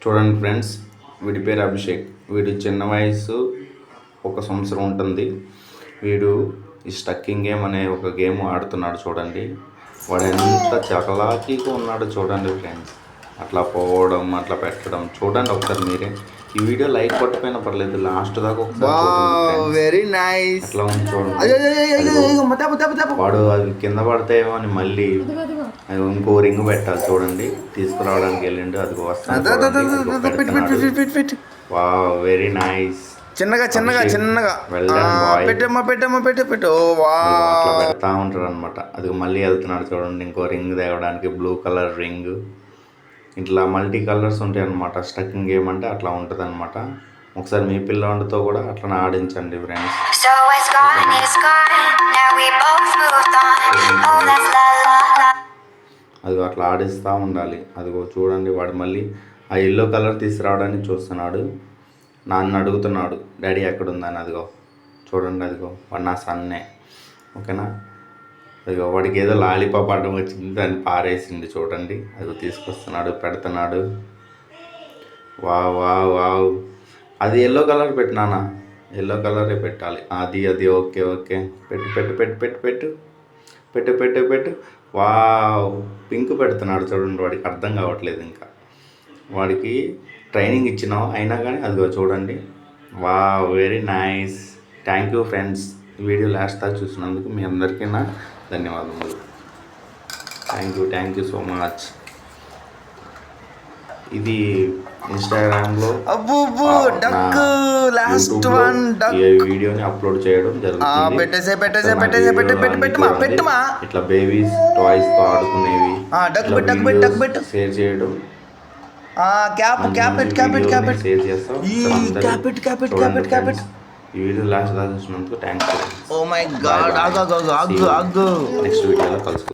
చూడండి ఫ్రెండ్స్, వీడి పేరు అభిషేక్. వీడు చిన్న వయసు 1 సంవత్సరం ఉంటుంది. వీడు ఈ స్టక్కింగ్ గేమ్ అనే ఒక గేమ్ ఆడుతున్నాడు. చూడండి వాడు ఎంత చకలాకీగా ఉన్నాడో చూడండి ఫ్రెండ్స్. అట్లా పోవడం, అట్లా పెట్టడం చూడండి ఒకసారి మీరే. ఈ వీడియో లైక్ కొట్టకపోయినా పర్లేదు, లాస్ట్ దాకా ఒకసారి వెరీ నైస్. అట్లా ఉంది చూడండి. వాడు అది కింద పడతాయేమో అని మళ్ళీ ఇంకో రింగ్ పెట్టాలి. చూడండి తీసుకురావడానికి వెళ్ళిండు. అది వస్తాను. Wow, very nice. చిన్నగా పెట్టమ్మా పెట్టు. అట్లా పెడతా ఉంటారు అనమాట. అది మళ్ళీ వెళ్తున్నాడు చూడండి. ఇంకో రింగ్ తేవడానికి బ్లూ కలర్ రింగ్. ఇట్లా మల్టీ కలర్స్ ఉంటాయి అనమాట. స్టక్కింగ్ గేమ్ అంటే అట్లా ఉంటుంది అనమాట. ఒకసారి మీ పిల్లవాడితో కూడా అట్లా ఆడించండి ఫ్రెండ్స్. అది అట్లా ఆడిస్తూ ఉండాలి. అదిగో చూడండి, వాడు మళ్ళీ ఆ ఎల్లో కలర్ తీసుకురావడానికి చూస్తున్నాడు. నాన్న అడుగుతున్నాడు డాడీ ఎక్కడుందని. అదిగో చూడండి, అదిగో వాడు నా సన్నే. ఓకేనా? అదిగో వాడికి ఏదో లాలీపాప్ అడ్డం వచ్చింది, దాన్ని పారేసింది. చూడండి, అదిగో తీసుకొస్తున్నాడు, పెడుతున్నాడు. Wow wow wow. అది ఎల్లో కలర్ పెట్టు నాన్న, ఎల్లో కలరే పెట్టాలి. అది ఓకే ఓకే. పెట్టు. వావ్, పింక్ పెడుతున్నాడు చూడండి. వాడికి అర్థం కావట్లేదు ఇంకా. వాడికి ట్రైనింగ్ ఇచ్చినాం అయినా కానీ అదిగో చూడండి. Wow, very nice. Thank you friends. Video last దాకా చూసినందుకు మీ అందరికీ నా ధన్యవాదములు. Thank you so much. ఇది ఇన్స్టాగ్రామ్లో ఈ వీడియోని అప్లోడ్ చేయడం జరుగుతుంది. ఇట్లా బేబీస్ టాయ్స్తో ఆడుకునేవి షేర్ చేయడం. ఈ వీడియో లాస్ట్ దాకా చూసినందుకు thanks. Oh my god, next వీడియోలో కలుసుకుంటాం.